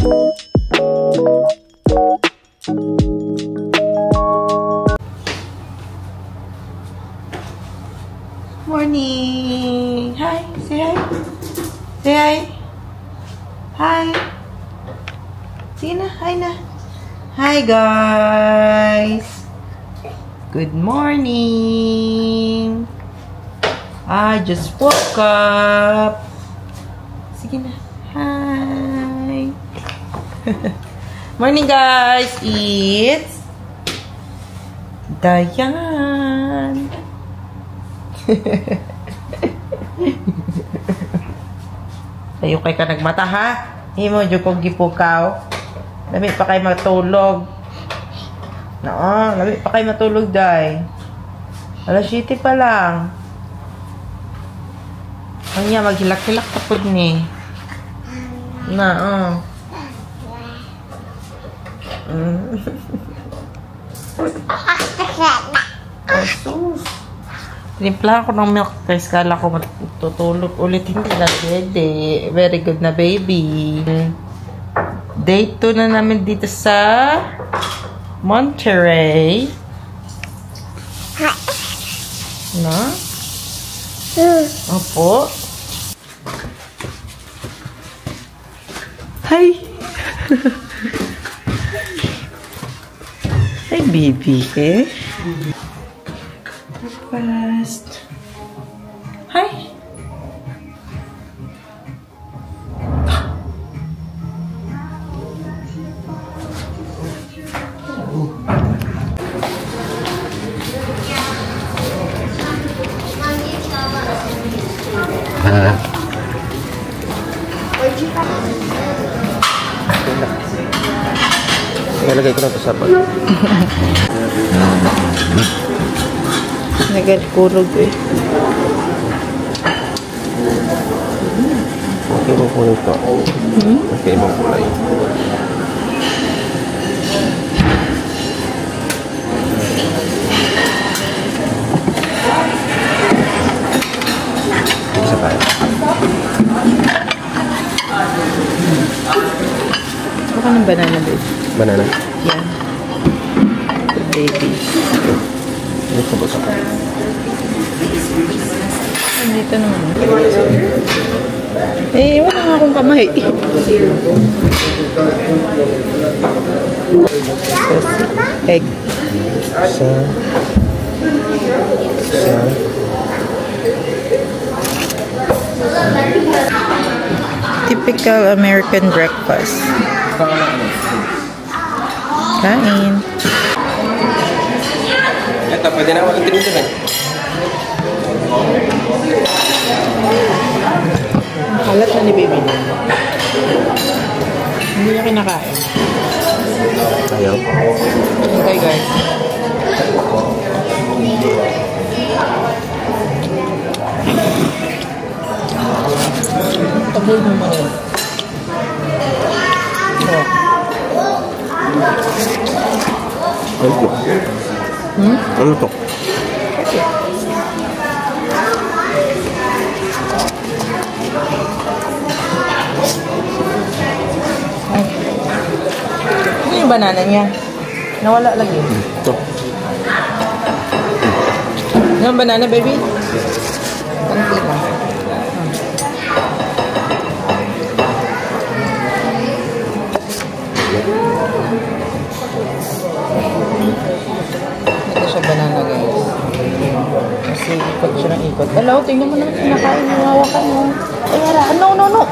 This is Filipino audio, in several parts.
Morning! Hi! Say hi! Say hi! Hi! Sige na! Hi na! Hi guys! Good morning! I just woke up! Sige na! Hi! Morning guys! It's Dayan! Tayo kay ka nagmata ha. Hindi mo dyan kong gipukaw. Lamig pa kayo matulog. Lamig pa kayo matulog day. Alas 7 pa lang. Ang niya maghilak-hilak tapod ni. Asus. Tinimplahan ko ng milk guys. Kala ko matutulog ulit. Hindi na pwede. Very good na baby. Day 2 na namin dito sa Monterey. Na? Opo. Hi! Hi baby. Breakfast. Hi. Nalagay ko na ito sa pag. Nagkulog eh. Okay mo po ito. Okay ibang kulay. Isa tayo. Baka ng banana babe. Banana? Yan. Good baby. Ito ba sa kanya? Dito naman. Eh, wala nga akong kamay. Egg. Typical American breakfast. Kain. Ito, pwede na walang tinito na. Kalat na ni baby. Hindi niya kinakain. Ayaw. Okay guys. Tabol mo mo rin. Ano to? Ano to? Ano yung banana niya? Nawala lagi. Ito. Ano yung banana baby? Kanti lang. Ito siya banana guys. Kasi ikot siya ng ikot. Hello, tingnan mo naman kinakain mo. Hawakan mo. Ay, hala. No, no, no.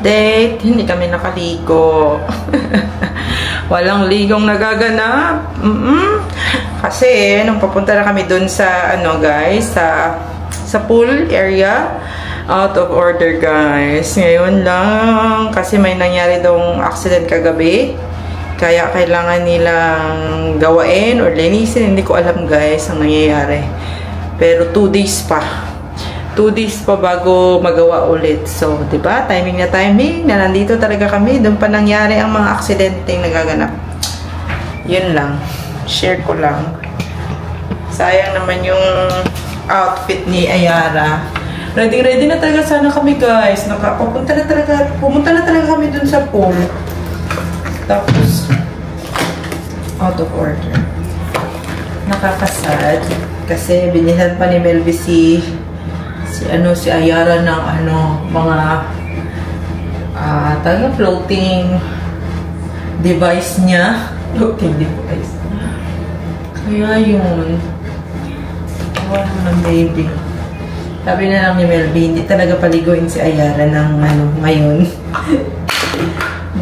update, hindi kami nakaligo. Walang ligong nagaganap. Kasi, nung papunta na kami dun sa, guys, sa pool area, out of order, guys. Ngayon lang, kasi may nangyari dong accident kagabi. Kaya kailangan nilang gawain or linisin. Hindi ko alam, guys, ang nangyayari. Pero 2 days pa. 2 days pa bago magawa ulit. So, diba? Timing na timing na nandito talaga kami. Doon pa nangyari ang mga aksidenteng nagaganap. Yun lang. Share ko lang. Sayang naman yung outfit ni Ayara. Ready na talaga sana kami, guys. Pumunta na talaga kami dun sa pool. Tapos, out of order. Nakakasad. Kasi binihan pa ni Melby si Ayara ng mga floating device niya. Floating device. Kaya yun. Wala naman, baby. Sabi na lang ni Melby, hindi talaga paliguin si Ayara ng ngayon.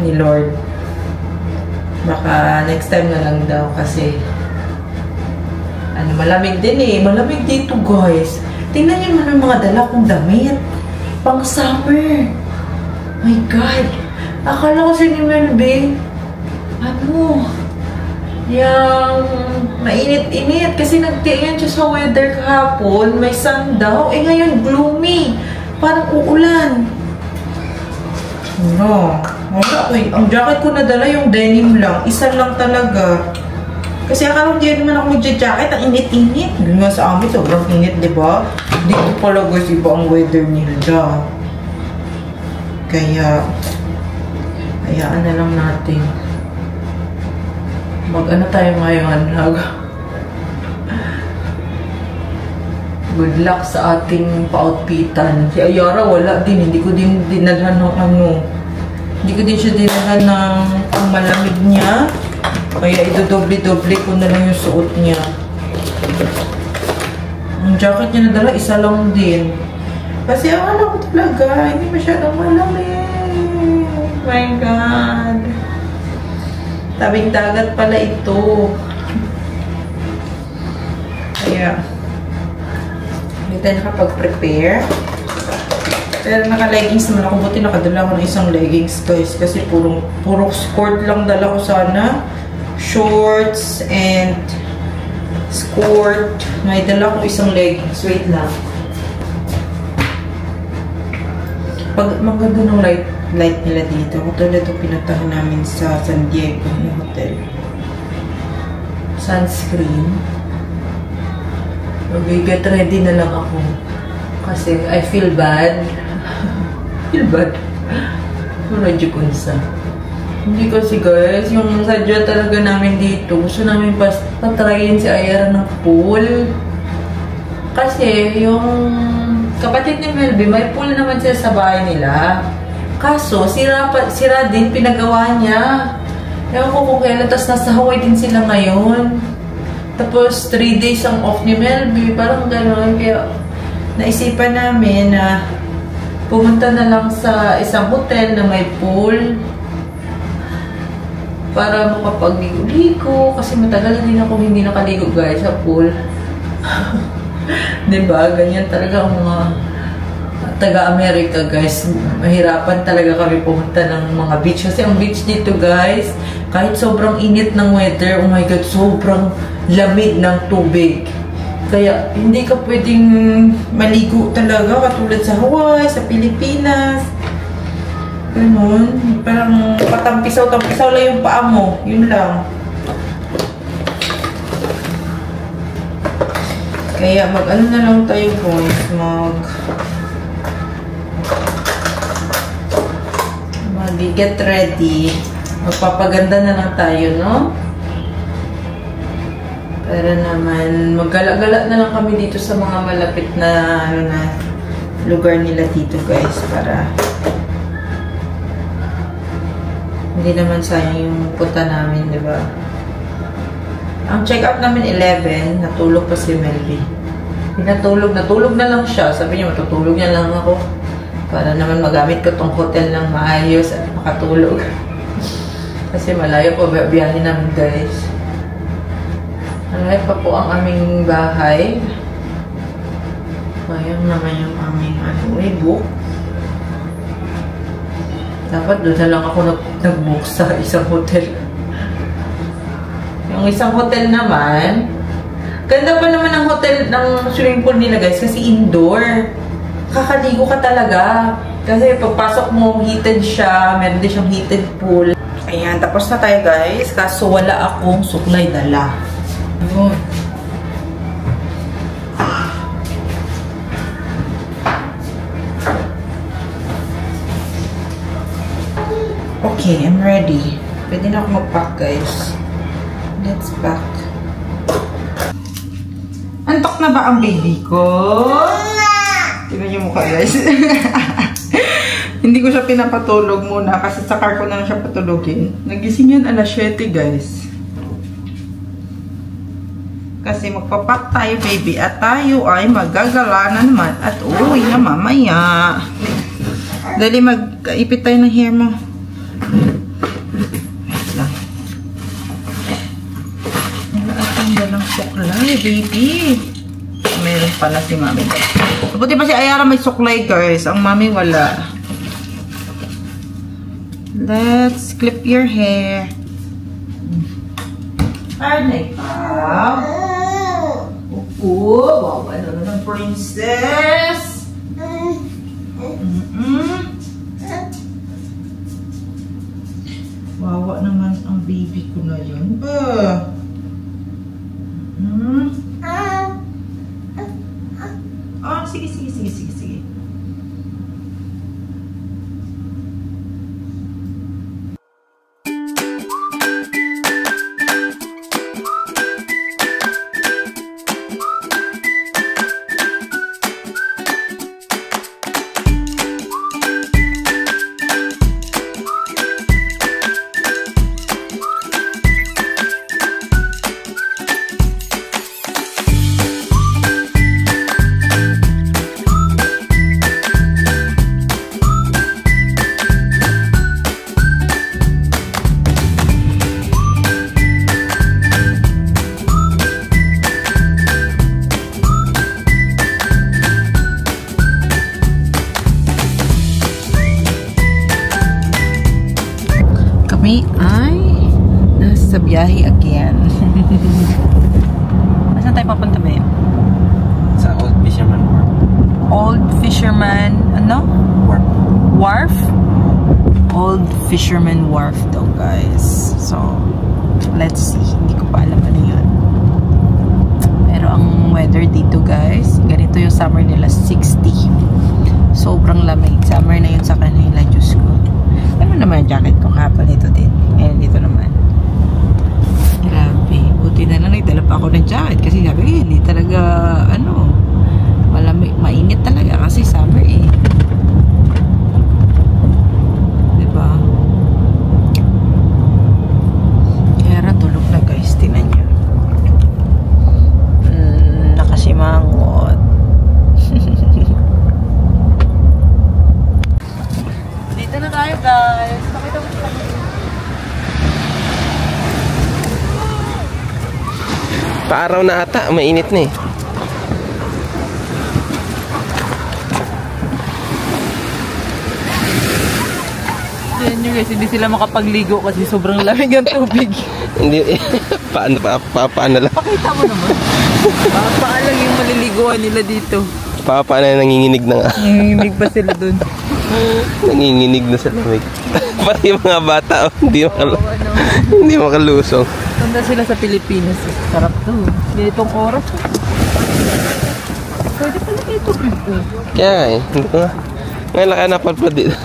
Ni Lord. Baka next time na lang daw kasi malamig din eh. Malamig dito, guys. Tingnan niyo naman yung mga dala kong damit. Pang summer. My God. Akala ko si Melby, yung mainit-init. Kasi nagtiyan siya sa weather kahapon. May sun daw. Eh ngayon, gloomy. Parang uulan. Wala ko eh. Ang jacket ko nadala yung denim lang. Isa lang talaga. Kasi akala ko hindi naman ako magja-jacket. Ang init-init. Yun nga sa amin, sobrang init, diba? Dito pala, guys, iba ang weather nila. Kaya, hayaan na lang natin. Tayo ngayon. Good luck sa ating pa-outfitan. Si Ayara, wala din. Hindi ko din dinalhan ng Hindi ko din siya dinalhan ng pangmalamig niya. Kaya idodoble-doble ko na lang yung suot niya. Ang jacket niya nadala, isa lang din. Kasi akala ko talaga, hindi masyadong malamig. My God. Tabing dagat pala ito. Kaya, hindi tayo nakapag-prepare. Pero naka-leggings naman ako. Buti nakadala ko ng isang leggings, guys. Kasi puro skirt lang dala ko sana. Shorts and skirt. May dala ko isang leggings. Wait lang. Maganda ng light nila dito. Katulad ito pinuntahan namin sa San Diego na hotel. Sunscreen. Mag-get ready na lang ako. Kasi I feel bad. Feel bad. Radyo kunsa. Hindi kasi, guys, yung sadya talaga namin dito, gusto namin patrayin si Ayara ng pool. Kasi yung kapatid ni Melby, may pool naman sila sa bahay nila. Kaso, sira din, pinagawa niya. Ewan ko kung kailan, tapos nasa Hawaii din sila ngayon. Tapos, 3 days ang off ni Melby, parang gano'n. Kaya, naisipan namin na pumunta na lang sa isang hotel na may pool para makapag-ligo. Kasi matagal na din ako hindi nakaligo, guys, sa pool. Diba? Ganyan talaga ang mga taga-Amerika, guys. Mahirapan talaga kami pumunta ng mga beach. Kasi ang beach dito, guys, kahit sobrang init ng weather, oh my God, sobrang lamig ng tubig. Kaya, hindi ka pwedeng maligo talaga katulad sa Hawaii, sa Pilipinas. Ganun. Parang patampisaw-tampisaw lang yung paa mo. Yun lang. Kaya, mag-ano na lang tayo, boys. Mag-get ready. Magpapaganda na lang tayo, no? Para naman, maggala-gala na lang kami dito sa mga malapit na, lugar nila dito, guys. Para hindi naman sayang yung punta namin, di ba? Ang check-up namin 11, natulog pa si Melby. Natulog na lang siya. Sabi niya, matutulog niya lang ako. Para naman magamit ko tong hotel ng maayos at makatulog. Kasi malayo po biyahe namin, guys. Malayo pa po ang aming bahay. Ayan naman yung aming book. Dapat doon na lang ako nag-book sa isang hotel. Yung isang hotel naman, ganda pa naman ang hotel ng swimming pool nila, guys, kasi indoor. Kakaligo ka talaga. Kasi pagpasok mo, heated siya. Meron din siyang heated pool. Ayan, tapos na tayo, guys. Kaso wala akong suklay dala. Ayun. Okay, I'm ready. Pwede na ako mag-pack, guys. Let's pack. Antok na ba ang baby ko? Tignan niyo mukha, guys. Hindi ko siya pinapatulog muna kasi sa car ko na lang siya patulogin. Nagising yan alas 7, guys. Kasi magpapak tayo, baby. At tayo ay magagala na naman at uuwi na mamaya. Dali, mag-ipit tayo ng hair mo. Dalang suklay, baby. Meron pala si mami. Buti pa si Ayara may suklay, guys. Ang mami wala. Let's clip your hair. Ay, ikaw. Upo. Wow, ano ng princess. Wawa naman ang baby ko na yun ba? Oh, sige. Kami ay nasa biyahe again. Saan tayo papunta ba yun? Sa Old Fisherman Wharf. Old Fisherman, ano? Wharf? Old Fisherman Wharf daw, guys. So, let's see. Hindi ko pa alam ano yun. Pero ang weather dito, guys, ganito yung summer nila, 60. Sobrang lamig. Summer na yun sa kanila, Diyos ko. Ano naman yung jacket ko kahapon dito din. Ngayon dito naman. Grabe. Buti na lang nagdala pa ako ng jacket kasi sabi ko, hindi talaga, malamig, mainit talaga kasi summer eh. Diba? Kaya tulog na, guys. Tinan nyo. Nakasimangot. Dito na tayo, guys. Pakita mo siya. Paaraw na ata, mainit na eh. Yan nyo, guys, hindi sila makapagligo kasi sobrang lamig ang tubig. Hindi, paano lang? Pakita mo naman. Paalang yung maliliguan nila dito. Paano nanginginig na nga. Nanginginig pa sila dun. Nanginginig na sa lamig. Pati yung mga bata, hindi makalusong. Tanda sila sa Pilipinas. Sarap to. Ganitong oras. Pwede pala dito. Kaya nga eh. Ngayon lang kaya napalpad dito.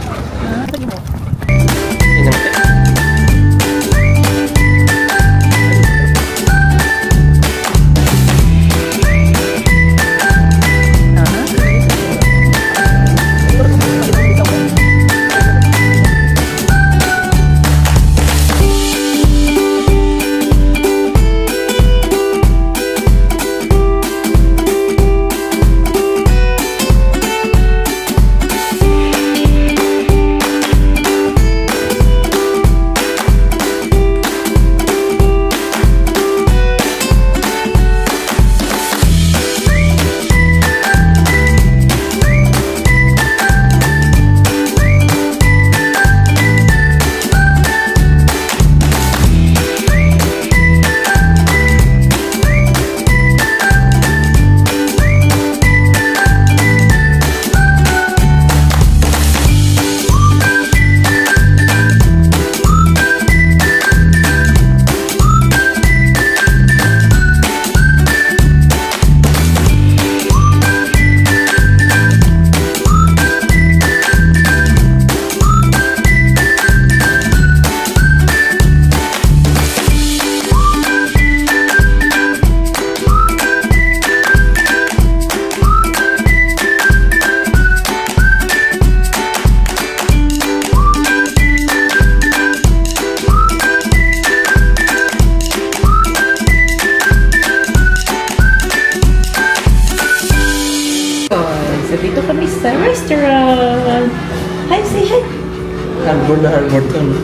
hardboard na hardboard ka, no?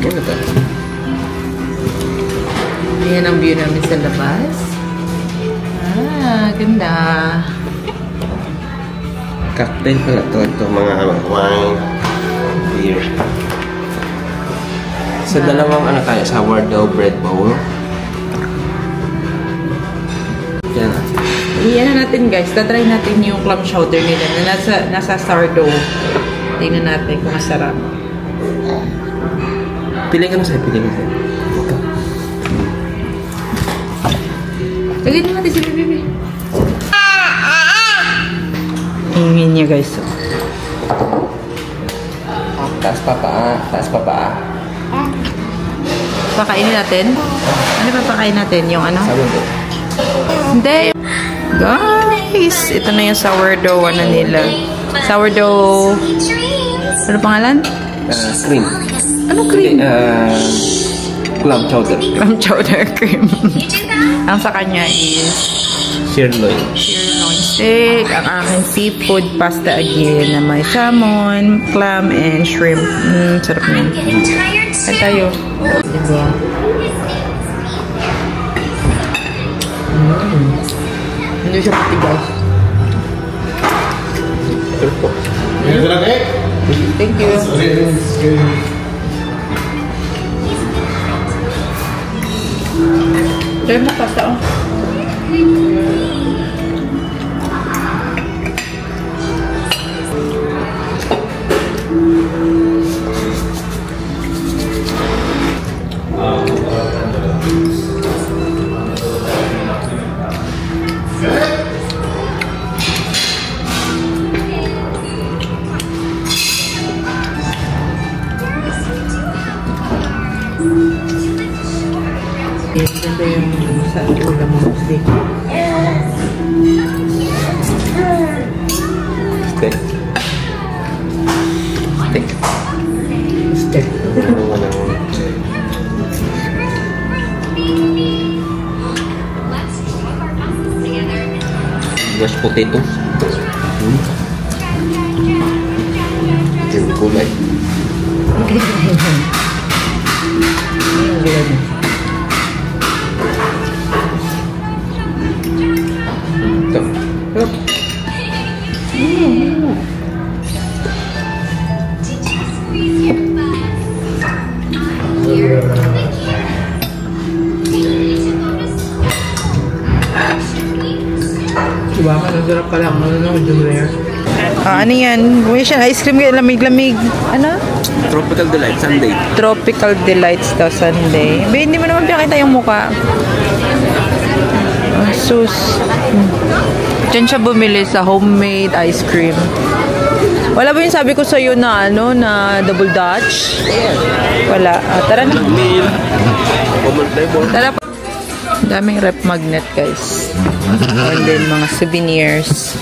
Ano to? Ayan ang view namin sa labas. Ah, ganda. Cocktail pala to. Ito mga wine, beer. Sa dalawang ano tayo, sourdough bread bowl. Yan. Iyan natin guys, tatry natin yung clam chowder nila na nasa sourdough. Tingnan natin kung masarap. Pili ka na sa'yo, pili ka sa'yo. Ito. Lagay na natin si Bibi. Ingin niya guys. Taas pa pa. Taas pa pa. Pakainin natin? Ano pa pakain natin? Yung ano? Sourdough. Hindi. Guys, ito na yung sourdough ano nila. Sourdough. Ano pangalan? Cream. Ano cream? Clam chowder. Clam chowder cream. Ang sa kanya is Sirloin. sirloin steak. Ang aking seafood pasta again na may salmon, clam, and shrimp. Sarap na yun. Saan tayo? Diba? Hindi siya matigas. Thank you. Try mo pasta oh. Ganda yung sa ulam mo steak. Steak. Steak. Steak. Mashed potatoes. Yung gulay. Ito. Diba? Masarap pala. Ano yung rare? Ano yan? May siya ice cream kaya lamig-lamig. Ano? Tropical Delight Sunday. Tropical Delights daw Sunday. Ba, hindi mo naman pinakita yung mukha. Sus. Diyan siya bumili sa homemade ice cream. Wala ba yung sabi ko sa'yo na ano, na double Dutch? Wala. Tara na. Tara po. Daming rep magnet guys. And then mga souvenirs.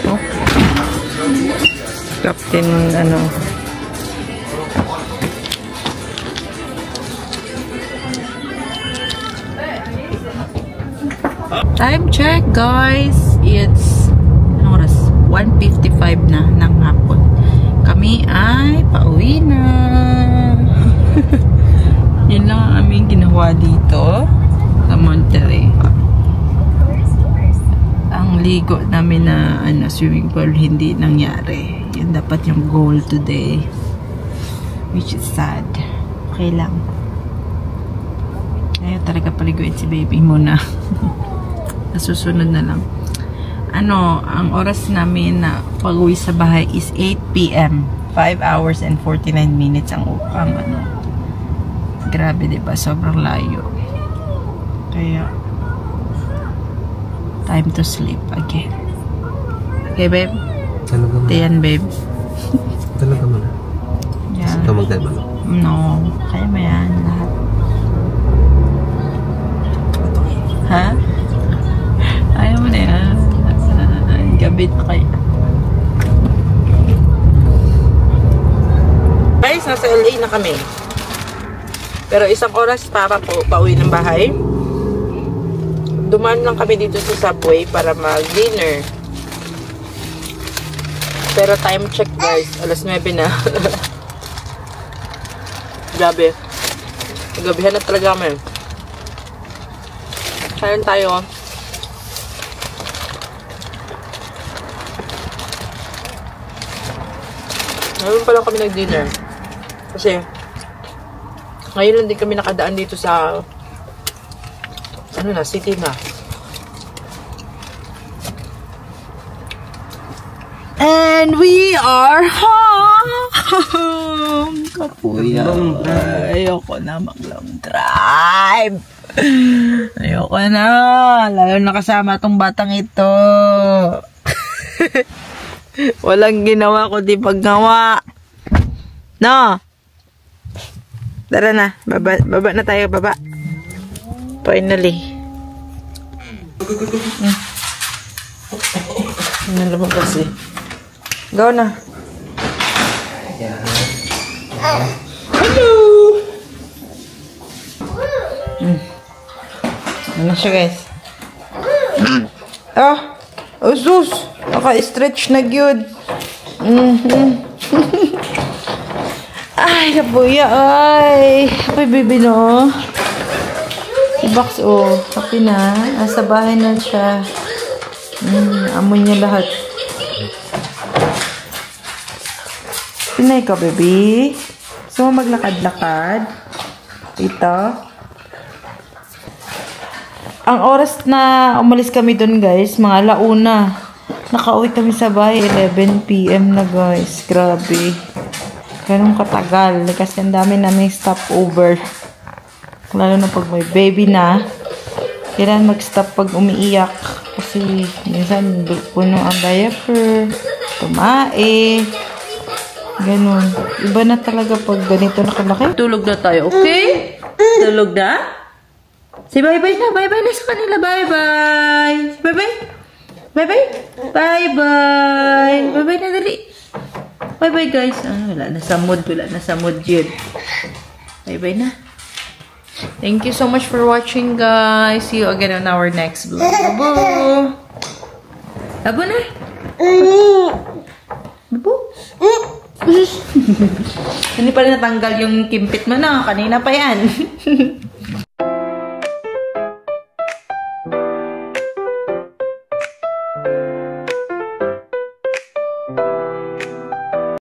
Oh. Captain ano. Time check guys. It's anong oras? 1:55 na ng hapon. Kami ay pauwi na. Yun lang ang aming ginawa dito sa Monterey. Ang ligo namin na swimming pool hindi nangyari. Yun dapat yung goal today. Which is sad. Okay lang. Ayaw talaga paliguin si baby muna. Nasusunod na lang. Ang oras namin na pag-uwi sa bahay is 8 p.m. 5 hours and 49 minutes ang grabe diba? Sobrang layo. Kaya time to sleep again. Okay, babe? Talaga mo. Yan, babe. Talaga mo na. Yan. Ito magdalba mo. No. Kaya mo yan. Lahat. Ha? Ayaw mo na yan. Gabi na kayo. guys, nasa LA na kami. Pero isang oras para po pauwi ng bahay. Dumaan lang kami dito sa Subway para mag-dinner. Pero time check guys, alas 9 na. Grabe. Gabihan na talaga kami. Kain tayo. Ngayon pa lang kami nag-dinner. Kasi, ngayon lang din kami nakadaan dito sa, ano na, city na. And we are home! Kapuya. Ayoko na mag-long drive. Ayoko na. Lalo nakasama tong batang ito. Walang ginawa ko di paggawa. No? Tara na. Baba na tayo. Baba. Finally. Ano naman kasi? Go na. Hello! Ano siya guys? Oh sus! Naka-stretch na gyud. Ay, kabuya ay. Happy baby no? Si Box oh. Happy na. Nasa bahay na siya. Amon niya lahat. Pinay ka baby? So maglakad-lakad. Ito. Ang oras na umalis kami dun guys, mga alauna. Nakauwi kami sa bahay, 11 PM na guys. Grabe. Ganun katagal. Kasi ang dami namin stopover. Lalo na pag may baby na. Kailangan mag-stop pag umiiyak. Kasi minsan puno ang diaper. Tumae. Ganun. Iba na talaga pag ganito nakalaki. Tulog na tayo, okay? Tulog na? Si bye-bye na. Bye-bye na sa kanila. Bye-bye. Bye-bye. Bye-bye. Bye-bye. Bye-bye na dali. Bye-bye guys. Wala na sa mood. Wala na sa mood yun. Bye-bye na. Thank you so much for watching guys. See you again on our next vlog. Babo. Babo na. Babo. Hindi pa rin natanggal yung kimpit mo na. Kanina pa yan.